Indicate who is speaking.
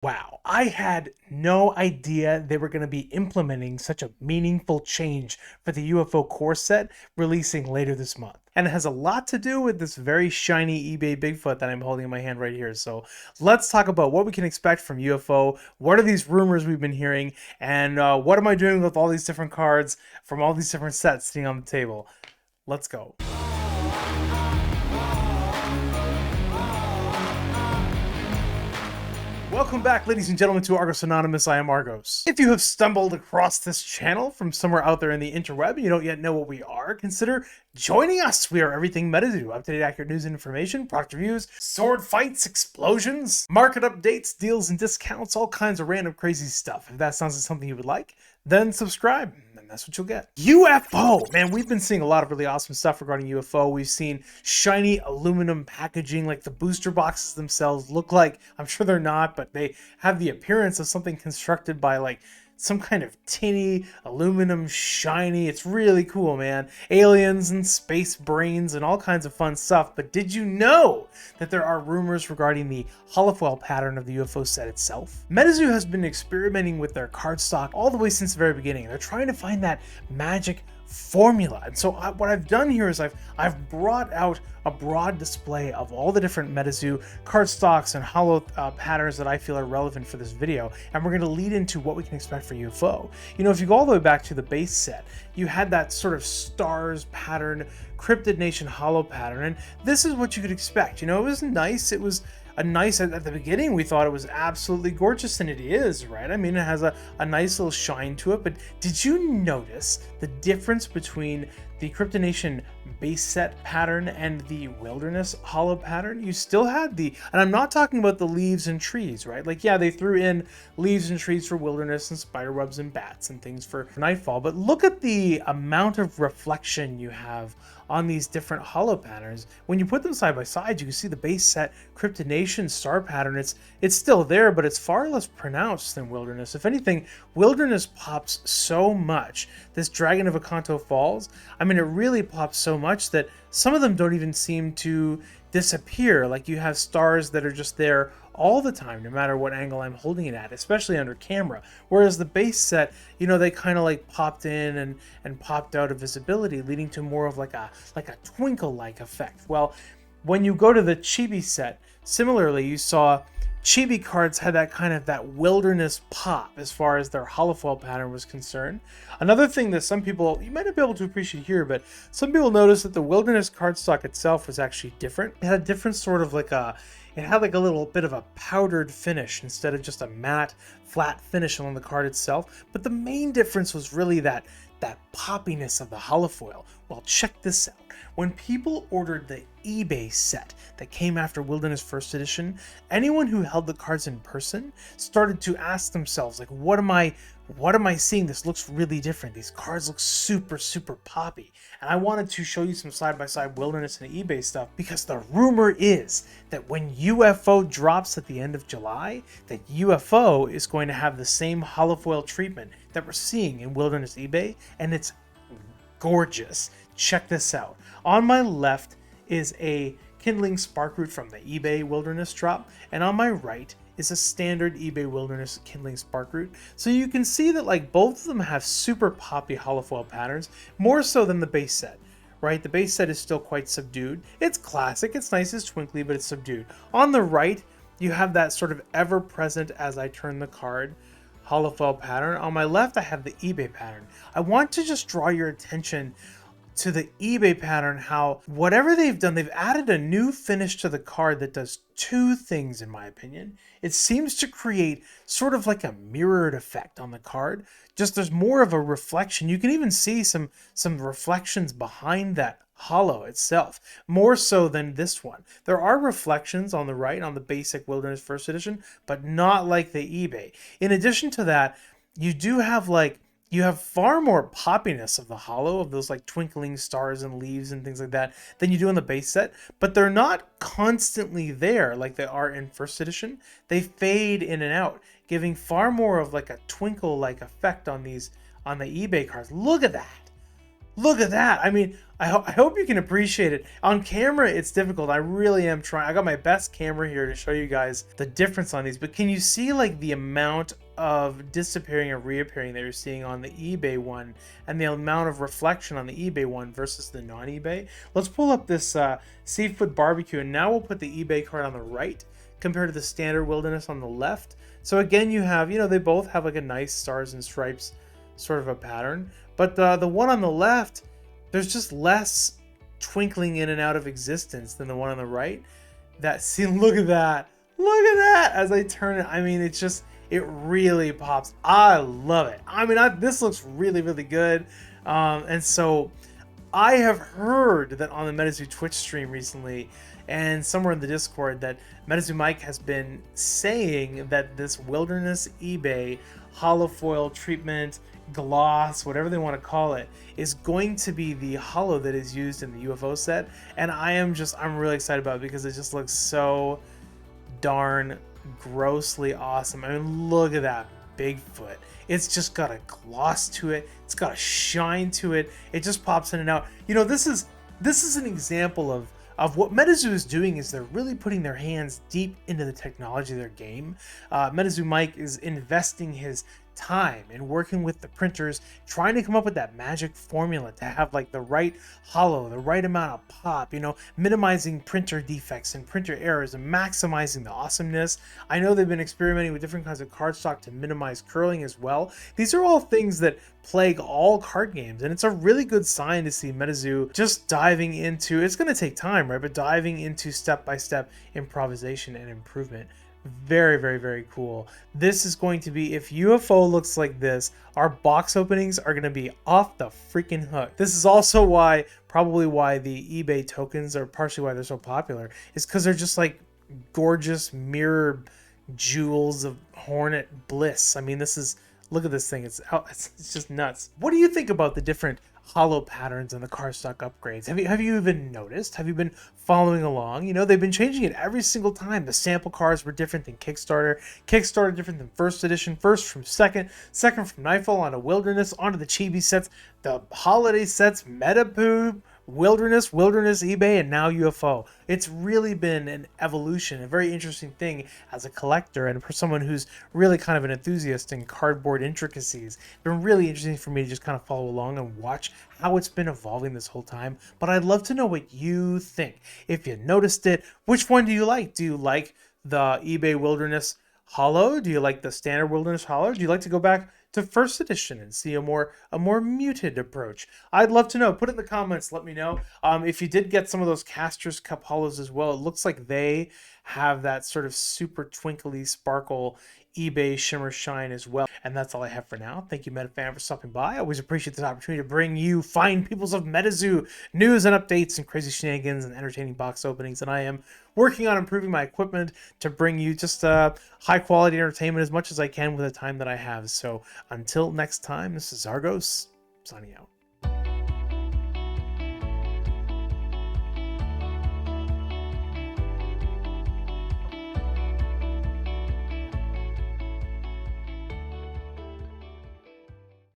Speaker 1: Wow, I had no idea they were going to be implementing such a meaningful change for the UFO core set releasing later this month. And it has a lot to do with this very shiny eBay Bigfoot that I'm holding in my hand right here. So let's talk about what we can expect from UFO. What are these rumors we've been hearing? And what am I doing with all these different cards from all these different sets sitting on the table? Let's go. Welcome back, ladies and gentlemen, to Argos Anonymous. I am Argos. If you have stumbled across this channel from somewhere out there in the interweb and you don't yet know what we are, consider joining us. We are everything MetaZoo. Up-to-date accurate news and information, product reviews, sword fights, explosions, market updates, deals and discounts, all kinds of random crazy stuff. If that sounds like something you would like, then subscribe. That's what you'll get. UFO! Man, we've been seeing a lot of really awesome stuff regarding UFO. We've seen shiny aluminum packaging, like the booster boxes themselves look like, I'm sure they're not, but they have the appearance of something constructed by like some kind of tinny aluminum shiny. It's really cool, man. Aliens and space brains and all kinds of fun stuff. But did you know that there are rumors regarding the holofoil pattern of the UFO set itself? MetaZoo has been experimenting with their cardstock all the way since the very beginning. They're trying to find that magic formula. And so what I've done here is I've brought out a broad display of all the different MetaZoo cardstocks and holo patterns that I feel are relevant for this video, and we're going to lead into what we can expect for UFO. You know, if you go all the way back to the base set, you had that sort of stars pattern, Cryptid Nation holo pattern, and this is what you could expect. You know, it was nice. It was a nice, at the beginning we thought it was absolutely gorgeous, and it is, right? I mean, it has a nice little shine to it, but did you notice the difference between the Cryptid Nation base set pattern and the wilderness holo pattern? You still had and I'm not talking about the leaves and trees, right? Like, yeah, they threw in leaves and trees for wilderness and spider webs and bats and things for nightfall, but look at the amount of reflection you have on these different holo patterns. When you put them side by side, you can see the base set Cryptid Nation star pattern. It's still there, but it's far less pronounced than wilderness. If anything, wilderness pops so much. This Dragon of Akanto Falls, I mean, it really pops so much that some of them don't even seem to disappear. Like, you have stars that are just there all the time, no matter what angle I'm holding it at, especially under camera. Whereas the base set, you know, they kind of like popped in and popped out of visibility, leading to more of like a twinkle-like effect. Well, when you go to the Chibi set, similarly, you saw Chibi cards had that wilderness pop as far as their holofoil pattern was concerned. Another thing that some people, you might not be able to appreciate here, but some people noticed that the wilderness cardstock itself was actually different. It had a different sort of it had like a little bit of a powdered finish instead of just a matte, flat finish on the card itself. But the main difference was really that poppiness of the holofoil. Well, check this out. When people ordered the eBay set that came after Wilderness First Edition, anyone who held the cards in person started to ask themselves, like, what am I seeing? This looks really different. These cards look super, super poppy. And I wanted to show you some side-by-side Wilderness and eBay stuff because the rumor is that when UFO drops at the end of July, that UFO is going to have the same holofoil treatment that we're seeing in Wilderness eBay, and it's gorgeous. Check this out. On my left is a kindling spark root from the eBay Wilderness drop, and on my right is a standard eBay Wilderness kindling spark root. So you can see that like both of them have super poppy holofoil patterns, more so than the base set, right? The base set is still quite subdued. It's classic, it's nice, it's twinkly, but it's subdued. On the right, you have that sort of ever-present as I turn the card holofoil pattern. On my left, I have the eBay pattern. I want to just draw your attention to the eBay pattern, how whatever they've done, they've added a new finish to the card that does two things, in my opinion. It seems to create sort of like a mirrored effect on the card. Just there's more of a reflection. You can even see some reflections behind that holo itself, more so than this one. There are reflections on the right on the basic Wilderness First Edition, but not like the eBay. In addition to that, you do have you have far more poppiness of the holo, of those like twinkling stars and leaves and things like that, than you do on the base set, but they're not constantly there like they are in First Edition. They fade in and out, giving far more of like a twinkle-like effect on the eBay cards. Look at that. Look at that. I mean, I hope you can appreciate it. On camera, it's difficult. I really am trying. I got my best camera here to show you guys the difference on these. But can you see like the amount of disappearing and reappearing that you're seeing on the eBay one and the amount of reflection on the eBay one versus the non-eBay? Let's pull up this seafood barbecue, and now we'll put the eBay card on the right compared to the standard wilderness on the left. So again, you have, they both have like a nice stars and stripes sort of a pattern. But the one on the left, there's just less twinkling in and out of existence than the one on the right. Look at that. Look at that as I turn it. I mean, it really pops. I love it. I mean, this looks really, really good. And so I have heard that on the MetaZoo Twitch stream recently, and somewhere in the Discord, that MetaZoo Mike has been saying that this Wilderness eBay holofoil treatment, gloss, whatever they want to call it, is going to be the holo that is used in the UFO set. And I'm really excited about it because it just looks so darn grossly awesome. I mean, look at that Bigfoot. It's just got a gloss to it. It's got a shine to it. It just pops in and out. This is an example of what MetaZoo is doing. Is they're really putting their hands deep into the technology of their game. MetaZoo Mike is investing his time and working with the printers, trying to come up with that magic formula to have like the right holo, the right amount of pop, minimizing printer defects and printer errors and maximizing the awesomeness. I know they've been experimenting with different kinds of cardstock to minimize curling as well. These are all things that plague all card games, and it's a really good sign to see MetaZoo just diving into, it's going to take time, right, but diving into step-by-step improvisation and improvement. Very, very, very cool. This is going to be, if UFO looks like this, our box openings are going to be off the freaking hook. This is also probably why the eBay tokens are partially why they're so popular, is because they're just like gorgeous mirror jewels of hornet bliss. I mean, look at this thing. It's just nuts. What do you think about the different holo patterns and the cardstock upgrades? Have you even noticed? Have you been following along? They've been changing it every single time. The sample cards were different than Kickstarter different than first edition, first from second from Nightfall onto Wilderness, onto the chibi sets, the holiday sets, MetaZoo, Wilderness eBay, and now UFO. It's really been an evolution, a very interesting thing as a collector and for someone who's really kind of an enthusiast in cardboard intricacies. It's been really interesting for me to just kind of follow along and watch how it's been evolving this whole time. But I'd love to know what you think. If you noticed it, which one do you like? Do you like the eBay Wilderness holo? Do you like the standard Wilderness holo? Do you like to go back to first edition and see a more muted approach? I'd love to know. Put it in the comments. Let me know. If you did get some of those Caster's Cup holos as well, it looks like they have that sort of super twinkly sparkle eBay shimmer shine as well. And that's all I have for now. Thank you, MetaFan, for stopping by. I always appreciate this opportunity to bring you fine peoples of MetaZoo news and updates and crazy shenanigans and entertaining box openings. And I am working on improving my equipment to bring you just high quality entertainment as much as I can with the time that I have. So until next time, this is Argos, signing out.